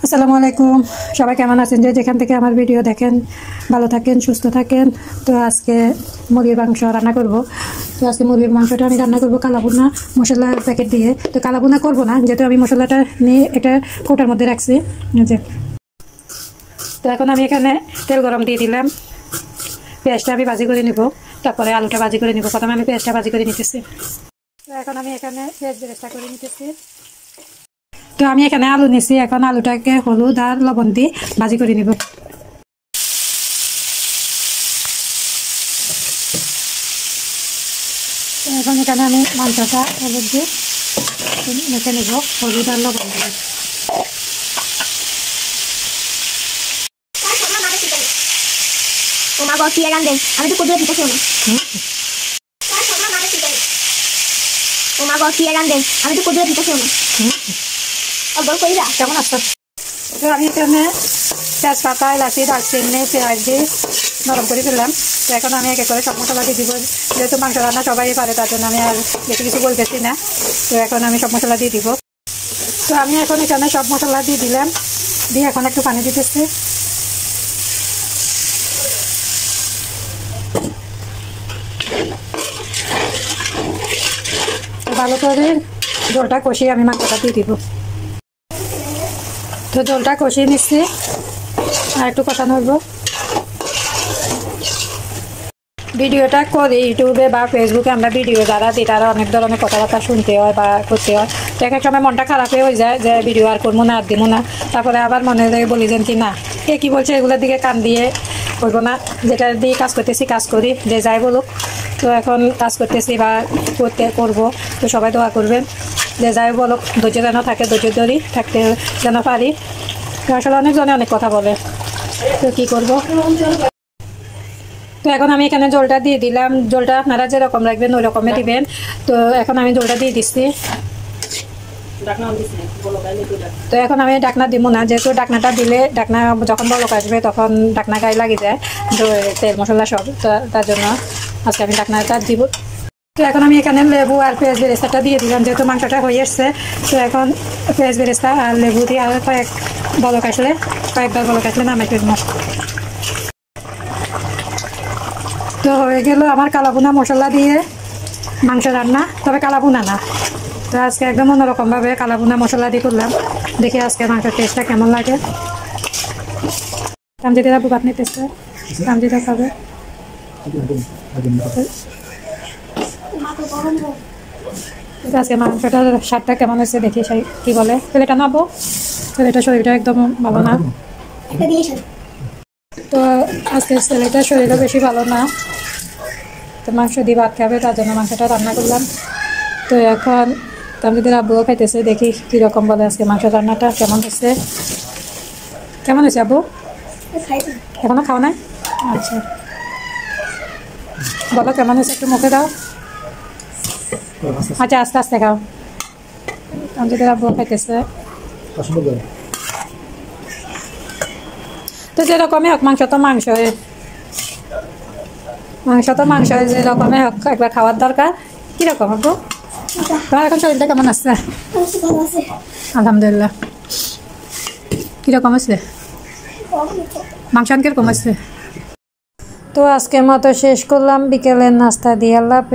আসসালামু আলাইকুম। সবাই কেমন আছেন? যে যেখান থেকে আমার ভিডিও দেখেন ভালো থাকেন, সুস্থ থাকেন। তো আজকে মুরগির মাংস রান্না করব। তো আজকে মুরগির মাংসটা আমি রান্না করবো কালাভুনা মশলার প্যাকেট দিয়ে। তো কালাভুনা করবো না, যেহেতু আমি মশলাটা নিয়ে এটা কৌটার মধ্যে রাখছি। যে তো এখন আমি এখানে তেল গরম দিয়ে দিলাম। পেঁয়াজটা আমি ভাজি করে নিব, তারপরে আলুটা ভাজি করে নিব। প্রথমে আমি পেঁয়াজটা ভাজি করে নিতেছি। তো এখন আমি এখানে পেঁয়াজ বেরেস্তা করে নিতেছি। তো আমি এখানে আলু নিছি, এখন আলুটাকে হলুদ আর লবণ দিয়ে ভাজি করে নিব। এখন এখানে আমি মাংসটা হলুদ দিয়ে মেখে নিব, হলুদ আর লবণ দিয়ে। আমি তো কুদুরে দিতে চাই না। আমি তো কুদুরে দিতে চাই না। কেমন আসতো? তো আমি এখানে তেজপাতা, এলাচি, দারচিনি, পেঁয়াজ দিয়ে নরম করে ফেললাম। তো এখন আমি এক এক করে সব মশলা দিয়ে দিব। যেহেতু মাংস রান্না সবাই পারে, তার জন্য আমি আর বেশি কিছু বলতেছি না। তো এখন আমি সব মশলা দিয়ে দিব। তো আমি এখন এখানে সব মশলা দিয়ে দিলাম, দিয়ে এখন একটু পানি দিতেছি। ভালো করে জলটা কষিয়ে আমি মাংসটা দিয়ে দিব। তো জলটা কষিয়ে নিচ্ছি, আর একটু কষানো হইব। ভিডিওটা করি ইউটিউবে বা ফেসবুকে, আমরা ভিডিও যারা দিই তারা অনেক ধরনের কথাবার্তা শুনতে হয় বা করতে হয়। তো এক এক সময় মনটা খারাপ হয়ে যায় যে ভিডিও আর করবো না, আর দিব না। তারপরে আবার মনে থেকে বলি যে কি না, কে কী বলছে এগুলোর দিকে কান দিয়ে করবো না। যেটা দিয়ে কাজ করতেছি কাজ করি, যে যাই বলুক। তো এখন কাজ করতেছি বা করবো। তো সবাই দোয়া করবেন, যে যাই বলুক ধৈর্য যেন থাকে, ধৈর্য ধরি থাকতে যেন পারি। তো আসলে অনেকজনে অনেক কথা বলে, তো কী করবো। তো এখন আমি এখানে জলটা দিয়ে দিলাম। জলটা আপনারা যেরকম রাখবেন ওই রকমই দিবেন। তো এখন আমি জলটা দিয়ে দিচ্ছি। তো এখন আমি ডাকনা দিব না, যেহেতু ডাকনাটা দিলে ডাকনা যখন বলক আসবে তখন ডাকনা গায়ে লাগে যায় তেল মশলা সব। তো তার জন্য আজকে আমি ডাকনাটা দিব। তো এখন আমি এখানে লেবু আর পেঁয়াজ বেরেস্তাটা দিয়ে দিলাম, যেহেতু মাংসটা হয়ে এসছে। তো এখন পেঁয়াজ বেরেস্তা আর লেবু দিয়ে আর কয়েকবার বলক আসলে নামাই ফেলবো। তো হয়ে গেল আমার কালাভুনা মশলা দিয়ে মাংস রান্না, তবে কালাভুনা না। তো আজকে একদম অন্যরকমভাবে কালাভুনা মশলা দিয়ে করলাম। দেখি আজকে মাংসের টেস্টটা কেমন লাগে। তামজিদের আব্বু ভাত নিতেছে, তামজিদা খাবে। আজকে মাংসটার স্বাদটা কেমন হয়েছে দেখি, সেই কি বলে। ছেলেটা নাবো, ছেলেটা শরীরটা একদম ভালো না। তো আজকে ছেলেটার শরীরও বেশি ভালো না, তো মাংস দিয়ে ভাত খাবে, তার জন্য মাংসটা রান্না করলাম। তো এখন তামজিদের আব্বুও খাইতেছে, দেখি কীরকম বলে আজকে মাংস রান্নাটা কেমন হচ্ছে। কেমন হয়েছে আব্বু? এখনো খাও নাই? আচ্ছা, বলো কেমন হয়েছে, একটু মুখে দাও। আচ্ছা, আস্তে আস্তে খাও। তামজিদের আব্বুও খাইতেছে। তো যেরকমই হোক, মাংস তো মাংস, যেরকমই হোক একবার খাওয়ার দরকার। কীরকম আপু তোমার এখন শরীরটা কেমন আছে? আলহামদুলিল্লাহ। কীরকম আছে মাংস, কীরকম আছে? তো আজকের মতো শেষ করলাম বিকেলের নাস্তা দিয়ে। আল্লাহ হাফেজ।